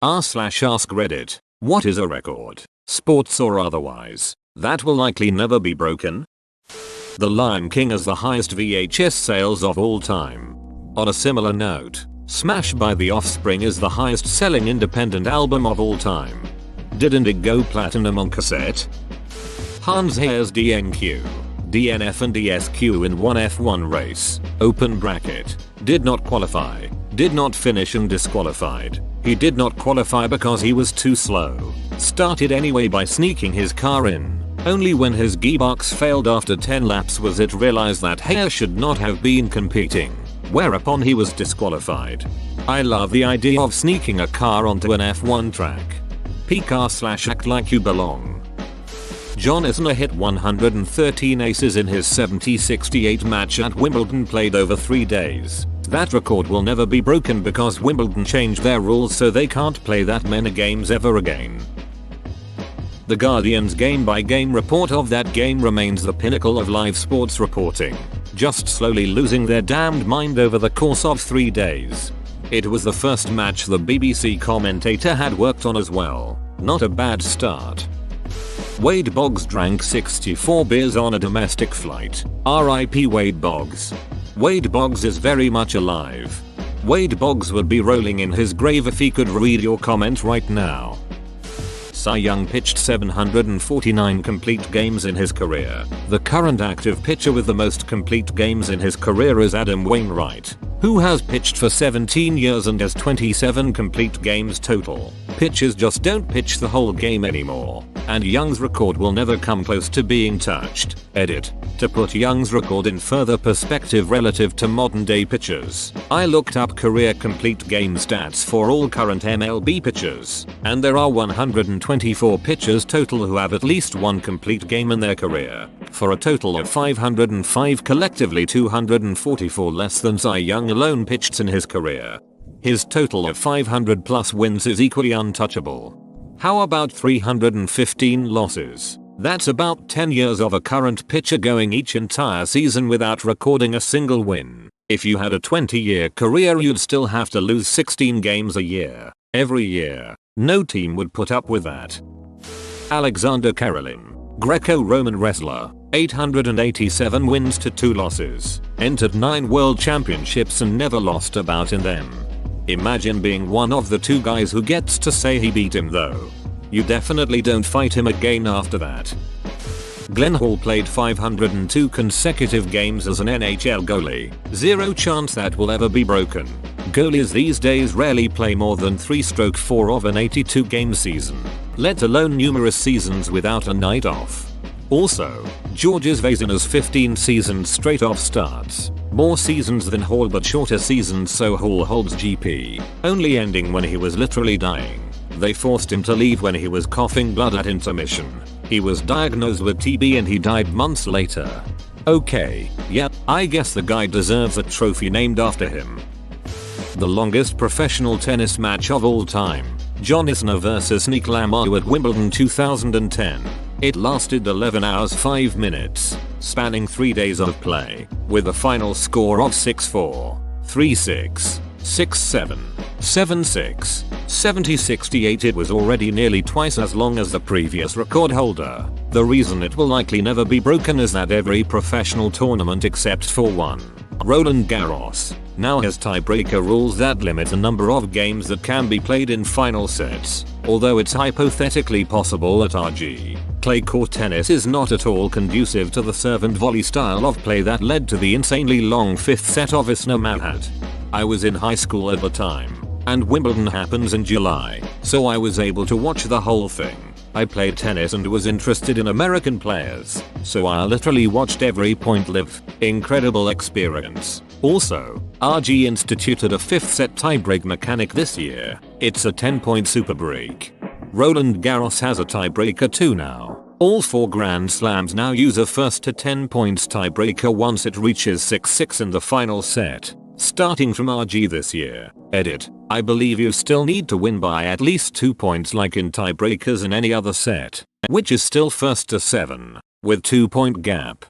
r/ask Reddit. What is a record, sports or otherwise, that will likely never be broken? The Lion King has the highest VHS sales of all time. On a similar note, Smash by The Offspring is the highest selling independent album of all time. Didn't it go platinum on cassette? Hans Zayer's DNQ, DNF and DSQ in one F1 race, open bracket, did not qualify, did not finish and disqualified. He did not qualify because he was too slow. Started anyway by sneaking his car in. Only when his gearbox failed after 10 laps was it realized that Zayar should not have been competing. Whereupon he was disqualified. I love the idea of sneaking a car onto an F1 track. PCAR/act like you belong. John Isner hit 113 aces in his 70-68 match at Wimbledon, played over 3 days. That record will never be broken because Wimbledon changed their rules so they can't play that many games ever again. The Guardian's game-by-game report of that game remains the pinnacle of live sports reporting, just slowly losing their damned mind over the course of 3 days. It was the first match the BBC commentator had worked on as well. Not a bad start. Wade Boggs drank 64 beers on a domestic flight. RIP Wade Boggs. Wade Boggs is very much alive. Wade Boggs would be rolling in his grave if he could read your comment right now. Cy Young pitched 749 complete games in his career. The current active pitcher with the most complete games in his career is Adam Wainwright, who has pitched for 17 years and has 27 complete games total. Pitchers just don't pitch the whole game anymore, and Young's record will never come close to being touched. Edit. To put Young's record in further perspective relative to modern day pitchers, I looked up career complete game stats for all current MLB pitchers, and there are 124 pitchers total who have at least one complete game in their career, for a total of 505, collectively 244 less than Cy Young alone pitched in his career. His total of 500 plus wins is equally untouchable. How about 315 losses? That's about 10 years of a current pitcher going each entire season without recording a single win. If you had a 20-year career, you'd still have to lose 16 games a year, every year. No team would put up with that. Alexander Karelin, Greco-Roman wrestler, 887 wins to 2 losses, entered 9 world championships and never lost a bout in them. Imagine being one of the 2 guys who gets to say he beat him though. You definitely don't fight him again after that. Glenn Hall played 502 consecutive games as an NHL goalie. Zero chance that will ever be broken. Goalies these days rarely play more than 3/4 of an 82 game season, let alone numerous seasons without a night off. Also, Georges Vezina's 15 seasons straight off starts. More seasons than Hall but shorter seasons, so Hall holds GP, only ending when he was literally dying. They forced him to leave when he was coughing blood at intermission. He was diagnosed with TB and he died months later. Okay, yep, I guess the guy deserves a trophy named after him. The longest professional tennis match of all time, John Isner vs Nicolas Mahut at Wimbledon 2010. It lasted 11 hours 5 minutes, spanning 3 days of play, with a final score of 6-4, 3-6, 6-7, 7-6, 70-68. It was already nearly twice as long as the previous record holder. The reason it will likely never be broken is that every professional tournament except for one, Roland Garros, now has tiebreaker rules that limit the number of games that can be played in final sets. Although it's hypothetically possible at RG, clay court tennis is not at all conducive to the serve and volley style of play that led to the insanely long 5th set of Isner Mahut. I was in high school at the time, and Wimbledon happens in July, so I was able to watch the whole thing. I played tennis and was interested in American players, so I literally watched every point live. Incredible experience. Also, RG instituted a 5th set tiebreak mechanic this year. It's a 10-point super break. Roland Garros has a tiebreaker too now. All 4 Grand Slams now use a first to 10 points tiebreaker once it reaches 6-6 in the final set. Starting from RG this year. Edit. I believe you still need to win by at least 2 points like in tiebreakers in any other set, which is still first to 7, with 2-point gap.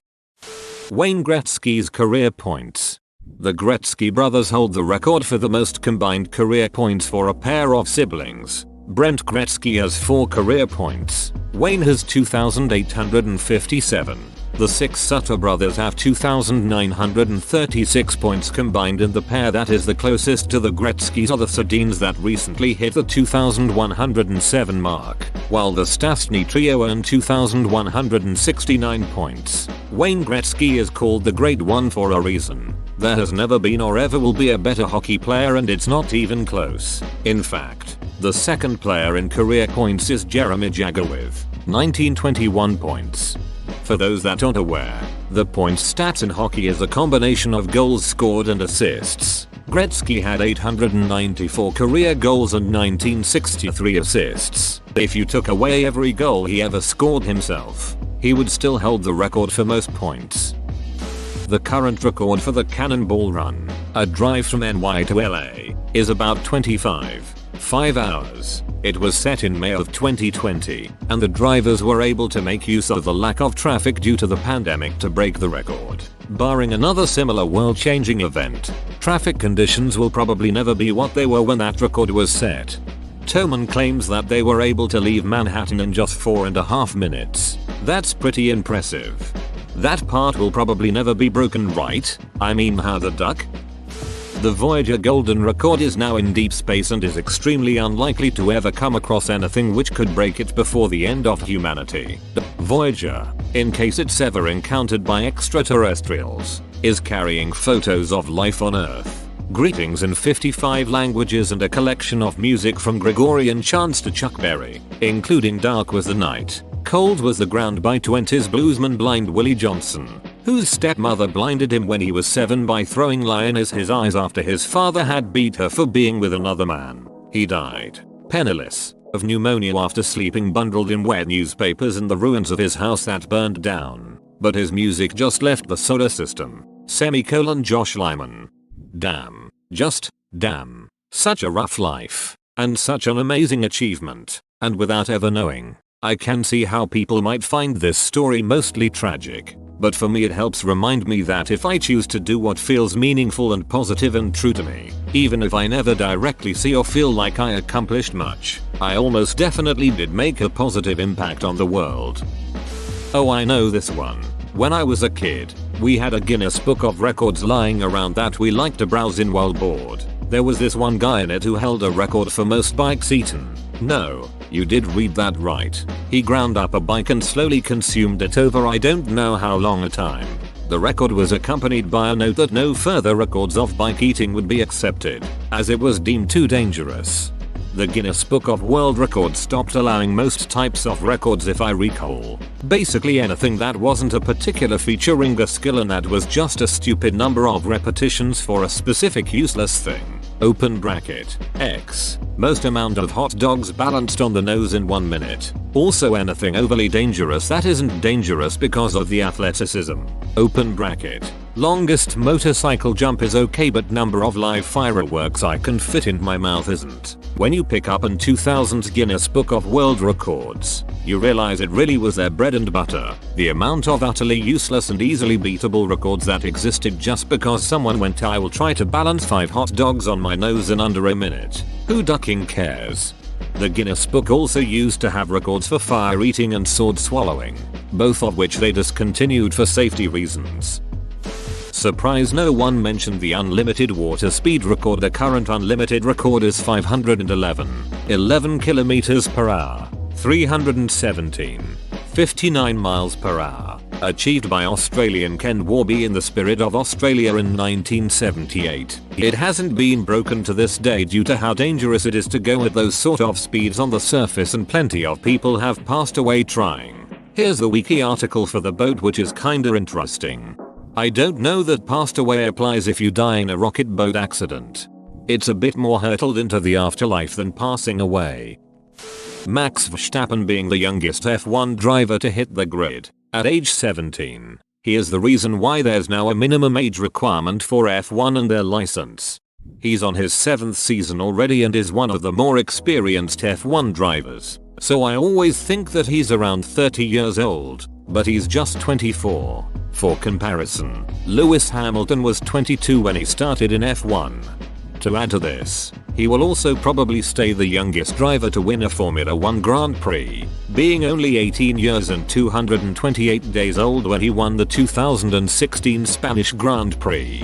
Wayne Gretzky's career points. The Gretzky brothers hold the record for the most combined career points for a pair of siblings. Brent Gretzky has 4 career points. Wayne has 2,857. The 6 Sutter brothers have 2,936 points combined in the pair. That is the closest to the Gretzkys are the Sedins that recently hit the 2,107 mark, while the Stastny trio earned 2,169 points. Wayne Gretzky is called the Great One for a reason. There has never been or ever will be a better hockey player, and it's not even close. In fact, the second player in career points is Jeremy Jagger with 1921 points. For those that aren't aware, the points stats in hockey is a combination of goals scored and assists. Gretzky had 894 career goals and 1963 assists. If you took away every goal he ever scored himself, he would still hold the record for most points. The current record for the Cannonball Run, a drive from NY to LA, is about 5 hours. It was set in May of 2020, and the drivers were able to make use of the lack of traffic due to the pandemic to break the record. Barring another similar world-changing event, traffic conditions will probably never be what they were when that record was set. Toman claims that they were able to leave Manhattan in just 4.5 minutes. That's pretty impressive. That part will probably never be broken, right? I mean, how the duck? The Voyager Golden Record is now in deep space and is extremely unlikely to ever come across anything which could break it before the end of humanity. Voyager, in case it's ever encountered by extraterrestrials, is carrying photos of life on Earth, greetings in 55 languages, and a collection of music from Gregorian chants to Chuck Berry, including Dark Was the Night, Cold Was the Ground by 20s bluesman Blind Willie Johnson, whose stepmother blinded him when he was 7 by throwing lye in his eyes after his father had beat her for being with another man. He died, penniless, of pneumonia after sleeping bundled in wet newspapers in the ruins of his house that burned down. But his music just left the solar system. Josh Lyman. Damn. Just, damn. Such a rough life. And such an amazing achievement. And without ever knowing, I can see how people might find this story mostly tragic. But for me it helps remind me that if I choose to do what feels meaningful and positive and true to me, even if I never directly see or feel like I accomplished much, I almost definitely did make a positive impact on the world. Oh, I know this one. When I was a kid, we had a Guinness Book of Records lying around that we liked to browse in while bored. There was this one guy in it who held a record for most bikes eaten. No, you did read that right. He ground up a bike and slowly consumed it over I don't know how long a time. The record was accompanied by a note that no further records of bike eating would be accepted, as it was deemed too dangerous. The Guinness Book of World Records stopped allowing most types of records, if I recall. Basically anything that wasn't a particular featuring a skill and that was just a stupid number of repetitions for a specific useless thing. Open bracket. X. Most amount of hot dogs balanced on the nose in 1 minute. Also anything overly dangerous that isn't dangerous because of the athleticism. Open bracket. Longest motorcycle jump is okay, but number of live fireworks I can fit in my mouth isn't. When you pick up an 2000 Guinness Book of World Records, you realize it really was their bread and butter. The amount of utterly useless and easily beatable records that existed just because someone went, I will try to balance 5 hot dogs on my nose in under a minute. Who ducking cares? The Guinness Book also used to have records for fire eating and sword swallowing, both of which they discontinued for safety reasons. Surprise, no one mentioned the unlimited water speed record. The current unlimited record is 511 kilometers per hour, 59 miles per hour, achieved by Australian Ken Warby in the Spirit of Australia in 1978. It hasn't been broken to this day due to how dangerous it is to go at those sort of speeds on the surface, and plenty of people have passed away trying. Here's the wiki article for the boat, which is kinda interesting. I don't know that passed away applies if you die in a rocket boat accident. It's a bit more hurtled into the afterlife than passing away. Max Verstappen being the youngest F1 driver to hit the grid, at age 17. He is the reason why there's now a minimum age requirement for F1 and their license. He's on his 7th season already and is one of the more experienced F1 drivers. So I always think that he's around 30 years old, but he's just 24. For comparison, Lewis Hamilton was 22 when he started in F1. To add to this, he will also probably stay the youngest driver to win a Formula 1 Grand Prix, being only 18 years and 228 days old when he won the 2016 Spanish Grand Prix.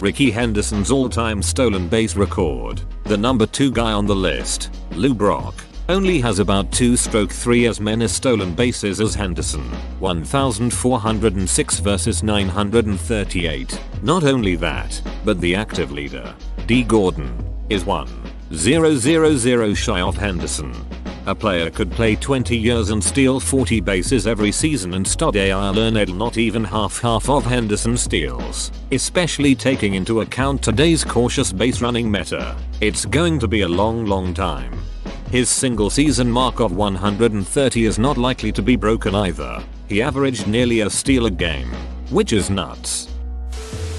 Ricky Henderson's all-time stolen base record, the number 2 guy on the list, Lou Brock, only has about 2/3 as many stolen bases as Henderson, 1,406 versus 938. Not only that, but the active leader, D. Gordon, is 1,000 shy of Henderson. A player could play 20 years and steal 40 bases every season and Stoddard earned not even half of Henderson's steals. Especially taking into account today's cautious base running meta, it's going to be a long time. His single season mark of 130 is not likely to be broken either. He averaged nearly a steal a game, which is nuts.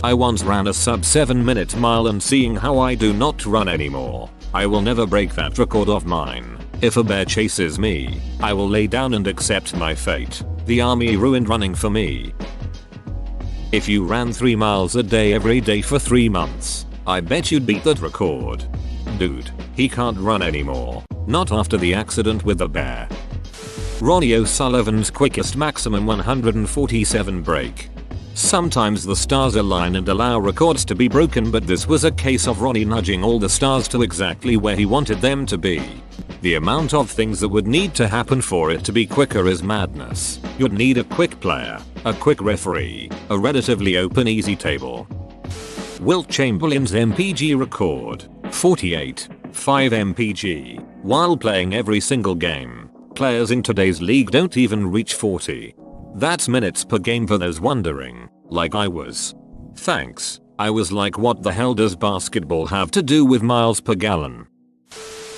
I once ran a sub 7-minute mile and seeing how I do not run anymore, I will never break that record of mine. If a bear chases me, I will lay down and accept my fate. The army ruined running for me. If you ran 3 miles a day every day for 3 months, I bet you'd beat that record. Dude, he can't run anymore. Not after the accident with the bear. Ronnie O'Sullivan's quickest maximum 147 break. Sometimes the stars align and allow records to be broken, but this was a case of Ronnie nudging all the stars to exactly where he wanted them to be. The amount of things that would need to happen for it to be quicker is madness. You'd need a quick player, a quick referee, a relatively open easy table. Wilt Chamberlain's MPG record, 48.5 MPG, while playing every single game. Players in today's league don't even reach 40. That's minutes per game for those wondering, like I was. Thanks, I was like, what the hell does basketball have to do with miles per gallon?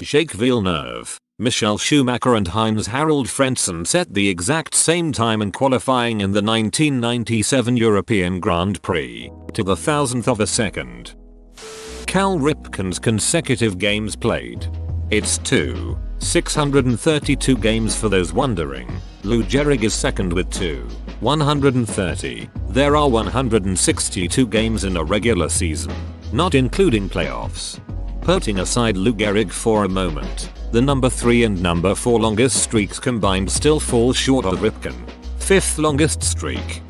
Jake Villeneuve, Michael Schumacher and Heinz-Harald Frentzen set the exact same time in qualifying in the 1997 European Grand Prix, to the thousandth of a second. Cal Ripken's consecutive games played. It's 632 games for those wondering. Lou Gehrig is second with 130. There are 162 games in a regular season, not including playoffs. Putting aside Lou Gehrig for a moment, the number 3 and number 4 longest streaks combined still fall short of Ripken. 5th longest streak,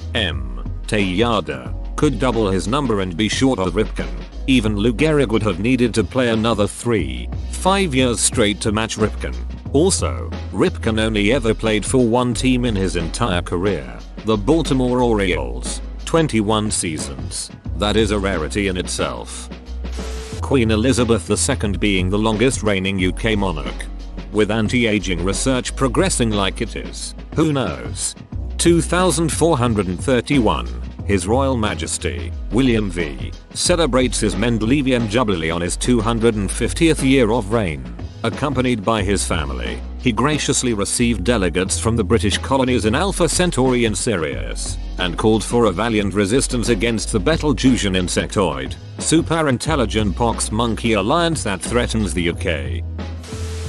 Tejada, could double his number and be short of Ripken. Even Lou Gehrig would have needed to play another 5 years straight to match Ripken. Also, Ripken only ever played for one team in his entire career, the Baltimore Orioles, 21 seasons. That is a rarity in itself. Queen Elizabeth II being the longest reigning UK monarch. With anti-aging research progressing like it is, who knows? 2431. His Royal Majesty, William V, celebrates his Mendelevian Jubilee on his 250th year of reign. Accompanied by his family, he graciously received delegates from the British colonies in Alpha Centauri and Sirius, and called for a valiant resistance against the Betelgeusian insectoid, super-intelligent pox monkey alliance that threatens the UK.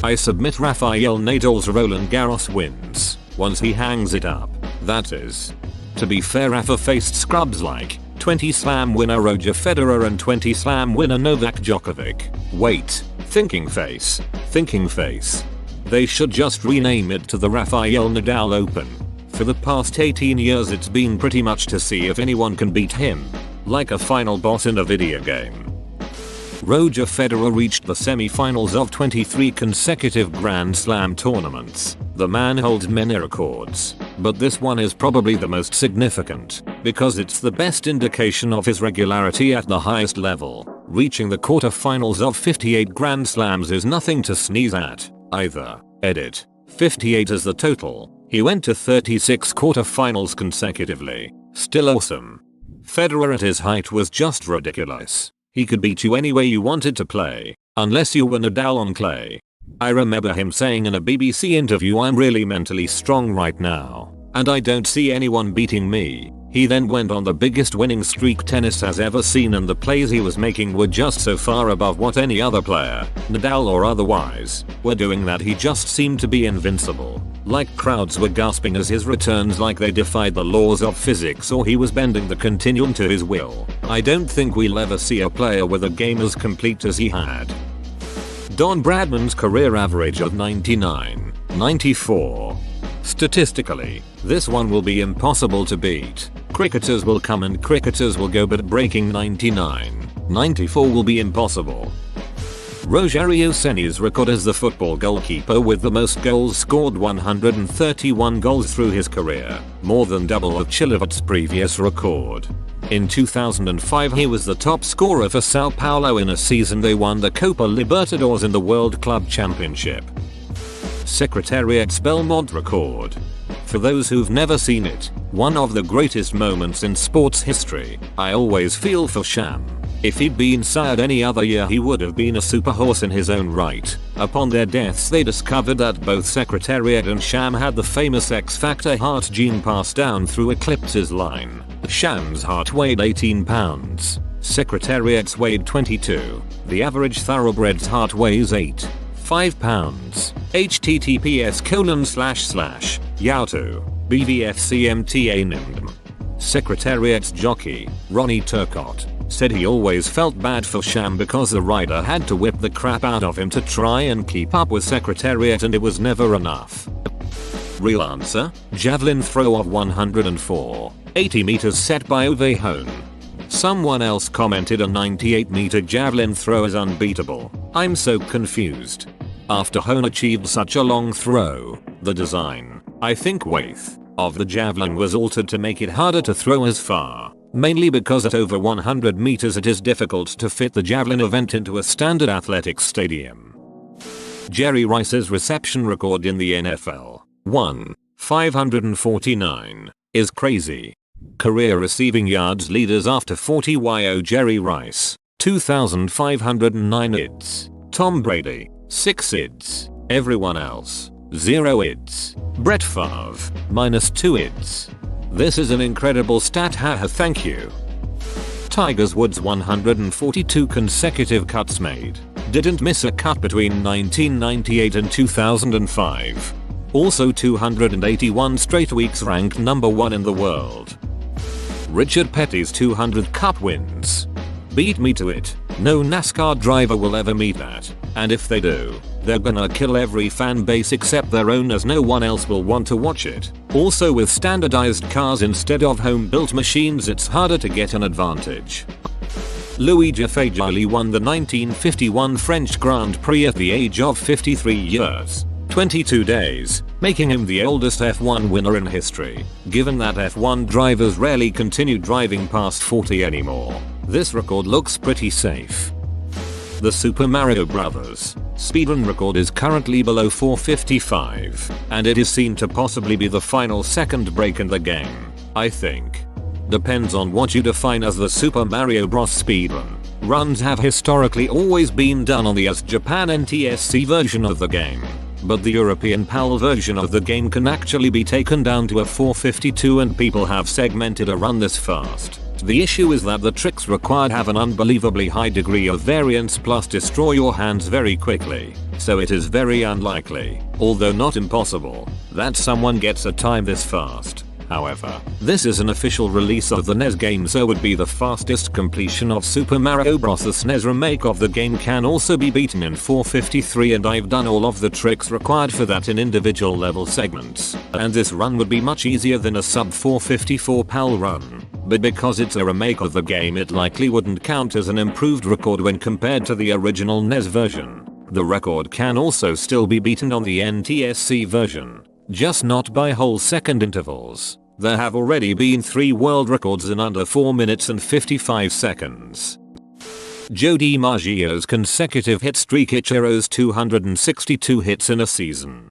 I submit Rafael Nadal's Roland Garros wins, once he hangs it up, that is. To be fair, Rafa faced scrubs like 20 Slam winner Roger Federer and 20 Slam winner Novak Djokovic. Wait, thinking face. They should just rename it to the Rafael Nadal Open. For the past 18 years it's been pretty much to see if anyone can beat him. Like a final boss in a video game. Roger Federer reached the semi-finals of 23 consecutive Grand Slam tournaments. The man holds many records, but this one is probably the most significant, because it's the best indication of his regularity at the highest level. Reaching the quarterfinals of 58 Grand Slams is nothing to sneeze at, either. Edit. 58 is the total. He went to 36 quarterfinals consecutively. Still awesome. Federer at his height was just ridiculous. He could beat you any way you wanted to play, unless you were Nadal on clay. I remember him saying in a BBC interview, "I'm really mentally strong right now, and I don't see anyone beating me." He then went on the biggest winning streak tennis has ever seen, and the plays he was making were just so far above what any other player, Nadal or otherwise, were doing that he just seemed to be invincible. Like crowds were gasping as his returns like they defied the laws of physics or he was bending the continuum to his will. I don't think we'll ever see a player with a game as complete as he had. Don Bradman's career average of 99.94. Statistically, this one will be impossible to beat. Cricketers will come and cricketers will go, but breaking 99.94 will be impossible. Rogerio Ceni's record as the football goalkeeper with the most goals scored, 131 goals through his career, more than double of Chilavert's previous record. In 2005 he was the top scorer for Sao Paulo in a season they won the Copa Libertadores in the World Club Championship. Secretariat's Belmont record. For those who've never seen it, one of the greatest moments in sports history. I always feel for Sham. If he'd been sired any other year he would have been a super horse in his own right. Upon their deaths they discovered that both Secretariat and Sham had the famous X-Factor heart gene passed down through Eclipse's line. Sham's heart weighed 18 pounds. Secretariat's weighed 22. The average thoroughbred's heart weighs 5 pounds. https://yauto bvfcmta. Secretariat's jockey, Ronnie Turcotte, said he always felt bad for Sham because the rider had to whip the crap out of him to try and keep up with Secretariat and it was never enough. Real answer? Javelin throw of 104. 80 meters set by Uwe Hone. Someone else commented a 98 meter javelin throw is unbeatable. I'm so confused. After Hone achieved such a long throw, the design, I think weight, of the javelin was altered to make it harder to throw as far. Mainly because at over 100 meters it is difficult to fit the javelin event into a standard athletics stadium. Jerry Rice's reception record in the NFL, 549, is crazy. Career receiving yards leaders after 40 yo Jerry Rice, 2,509 IDs. Tom Brady, 6 IDs. Everyone else, 0 IDs. Brett Favre, -2 IDs. This is an incredible stat, haha, thank you. Tiger's Woods 142 consecutive cuts made. Didn't miss a cut between 1998 and 2005. Also 281 straight weeks ranked number 1 in the world. Richard Petty's 200 Cup wins. Beat me to it. No NASCAR driver will ever meet that. And if they do, they're gonna kill every fan base except their own, as no one else will want to watch it. Also, with standardized cars instead of home-built machines, it's harder to get an advantage. Louis Jaffe won the 1951 French Grand Prix at the age of 53 years. 22 days, making him the oldest F1 winner in history, given that F1 drivers rarely continue driving past 40 anymore. This record looks pretty safe. The Super Mario Bros. Speedrun record is currently below 4:55, and it is seen to possibly be the final second break in the game, I think. Depends on what you define as the Super Mario Bros. Speedrun. Runs have historically always been done on the Japan NTSC version of the game, but the European PAL version of the game can actually be taken down to a 4:52 and people have segmented a run this fast. The issue is that the tricks required have an unbelievably high degree of variance plus destroy your hands very quickly, so it is very unlikely, although not impossible, that someone gets a time this fast. However, this is an official release of the NES game, so would be the fastest completion of Super Mario Bros. The SNES remake of the game can also be beaten in 4:53, and I've done all of the tricks required for that in individual level segments, and this run would be much easier than a sub 4:54 PAL run. But because it's a remake of the game, it likely wouldn't count as an improved record when compared to the original NES version. The record can also still be beaten on the NTSC version, just not by whole second intervals. There have already been 3 world records in under 4 minutes and 55 seconds. Joe DiMaggio's consecutive hit streak, Ichiro's 262 hits in a season.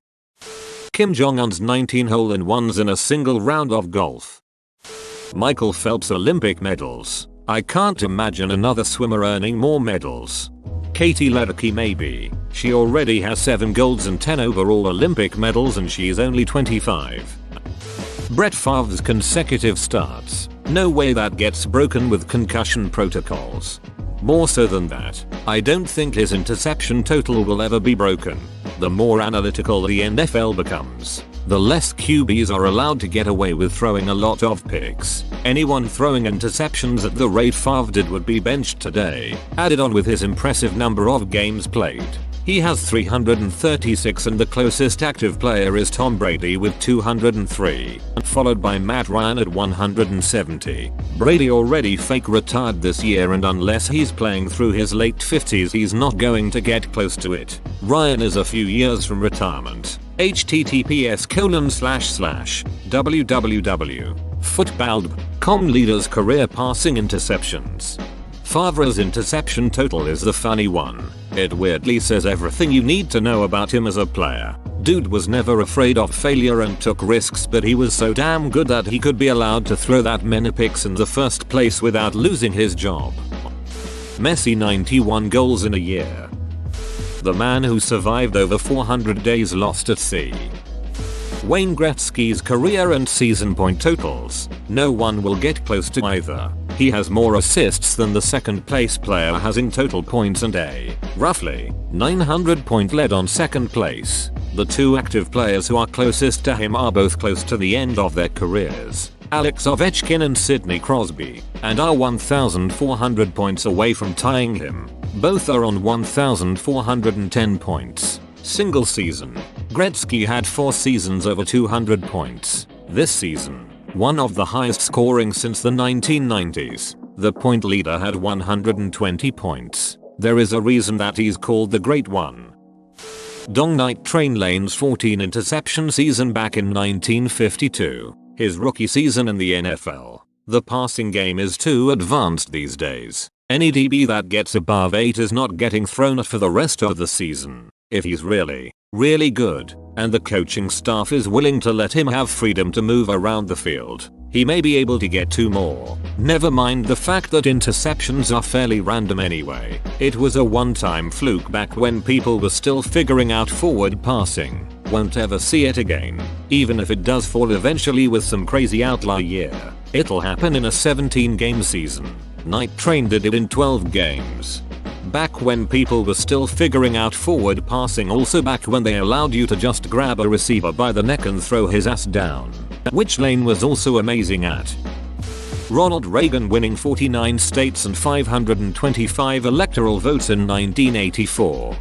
Kim Jong-un's 19 hole-in-ones in a single round of golf. Michael Phelps Olympic medals. I can't imagine another swimmer earning more medals. Katie Ledecky maybe. She already has 7 golds and 10 overall Olympic medals and she's only 25. Brett Favre's consecutive starts. No way that gets broken with concussion protocols. More so than that, I don't think his interception total will ever be broken. The more analytical the NFL becomes, the less QBs are allowed to get away with throwing a lot of picks. Anyone throwing interceptions at the rate Favre did would be benched today, added on with his impressive number of games played. He has 336 and the closest active player is Tom Brady with 203, followed by Matt Ryan at 170. Brady already fake retired this year, and unless he's playing through his late 50s he's not going to get close to it. Ryan is a few years from retirement. https://www.football.com leaders career passing interceptions. Favre's interception total is the funny one. It weirdly says everything you need to know about him as a player. Dude was never afraid of failure and took risks, but he was so damn good that he could be allowed to throw that many picks in the first place without losing his job. Messi 91 goals in a year. The man who survived over 400 days lost at sea. Wayne Gretzky's career and season point totals. No one will get close to either. He has more assists than the second place player has in total points and roughly 900 point lead on second place. The two active players who are closest to him are both close to the end of their careers. Alex Ovechkin and Sidney Crosby, and are 1,400 points away from tying him. Both are on 1,410 points. Single season. Gretzky had 4 seasons over 200 points. This season, one of the highest scoring since the 1990s. The point leader had 120 points. There is a reason that he's called the Great One. Dong Night Train Lane's 14 interception season back in 1952. His rookie season in the NFL. The passing game is too advanced these days. Any DB that gets above 8 is not getting thrown at for the rest of the season. If he's really good, and the coaching staff is willing to let him have freedom to move around the field, he may be able to get 2 more. Never mind the fact that interceptions are fairly random anyway. It was a one-time fluke back when people were still figuring out forward passing. Won't ever see it again. Even if it does fall eventually with some crazy outlier year, it'll happen in a 17-game season. Night Train did it in 12 games. Back when people were still figuring out forward passing, also back when they allowed you to just grab a receiver by the neck and throw his ass down. Which Lane was also amazing at. Ronald Reagan winning 49 states and 525 electoral votes in 1984.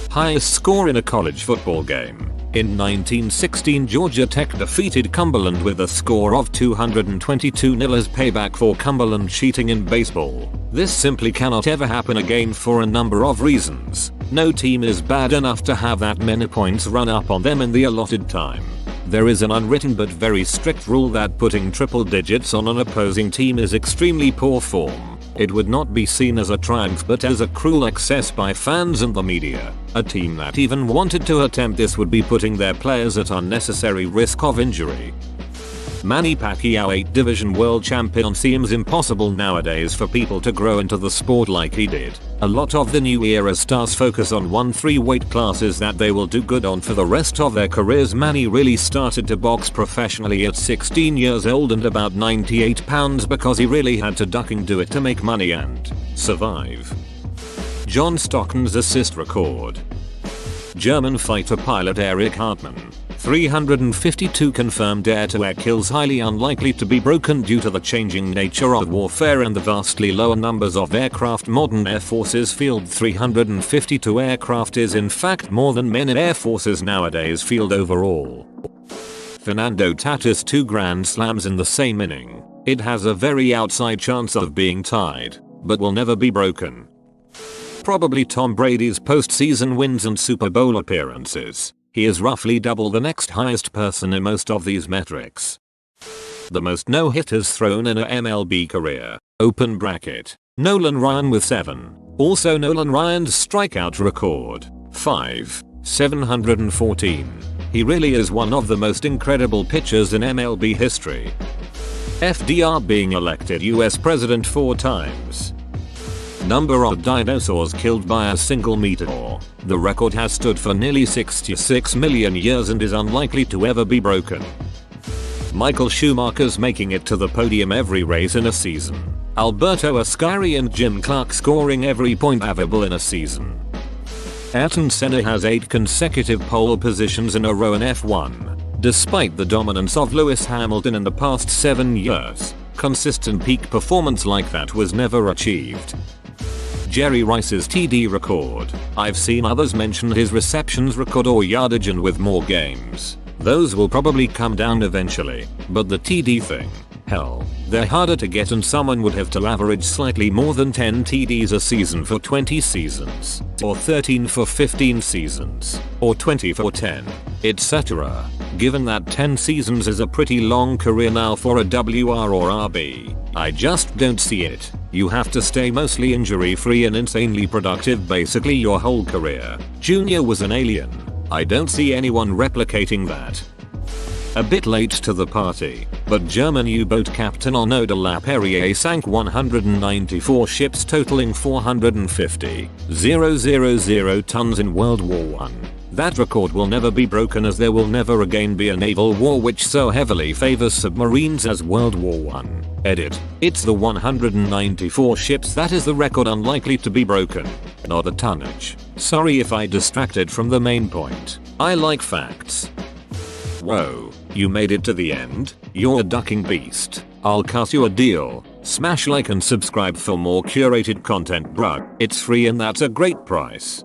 Highest score in a college football game. In 1916 Georgia Tech defeated Cumberland with a score of 222-0 as payback for Cumberland cheating in baseball. This simply cannot ever happen again for a number of reasons. No team is bad enough to have that many points run up on them in the allotted time. There is an unwritten but very strict rule that putting triple digits on an opposing team is extremely poor form. It would not be seen as a triumph but as a cruel excess by fans and the media. A team that even wanted to attempt this would be putting their players at unnecessary risk of injury. Manny Pacquiao 8-division world champion. Seems impossible nowadays for people to grow into the sport like he did. A lot of the new era stars focus on 1-3 weight classes that they will do good on for the rest of their careers. Manny really started to box professionally at 16 years old and about 98 pounds because he really had to duck and do it to make money and survive. John Stockton's assist record. German fighter pilot Erich Hartmann. 352 confirmed air-to-air kills, highly unlikely to be broken due to the changing nature of warfare and the vastly lower numbers of aircraft modern air forces field. 352 aircraft is in fact more than many air forces nowadays field overall. Fernando Tatis 2 grand slams in the same inning. It has a very outside chance of being tied, but will never be broken. Probably Tom Brady's postseason wins and Super Bowl appearances. He is roughly double the next highest person in most of these metrics. The most no-hitters thrown in a MLB career. Open bracket. Nolan Ryan with 7. Also Nolan Ryan's strikeout record. 714. He really is one of the most incredible pitchers in MLB history. FDR being elected US president 4 times. Number of dinosaurs killed by a single meteor. The record has stood for nearly 66 million years and is unlikely to ever be broken. Michael Schumacher's making it to the podium every race in a season. Alberto Ascari and Jim Clark scoring every point available in a season. Ayrton Senna has 8 consecutive pole positions in a row in F1. Despite the dominance of Lewis Hamilton in the past 7 years, consistent peak performance like that was never achieved. Jerry Rice's TD record. I've seen others mention his receptions record or yardage, and with more games, those will probably come down eventually, but the TD thing, hell, they're harder to get, and someone would have to average slightly more than 10 TDs a season for 20 seasons, or 13 for 15 seasons, or 20 for 10, etc. Given that 10 seasons is a pretty long career now for a WR or RB, I just don't see it. You have to stay mostly injury free and insanely productive basically your whole career. Junior was an alien. I don't see anyone replicating that. A bit late to the party, but German U-boat captain Arnaud de la Perrière sank 194 ships totaling 450,000 tons in World War I. That record will never be broken, as there will never again be a naval war which so heavily favors submarines as World War I. Edit. It's the 194 ships that is the record, unlikely to be broken, not the tonnage. Sorry if I distracted from the main point. I like facts. Whoa, you made it to the end? You're a ducking beast. I'll cut you a deal. Smash like and subscribe for more curated content, bruh. It's free and that's a great price.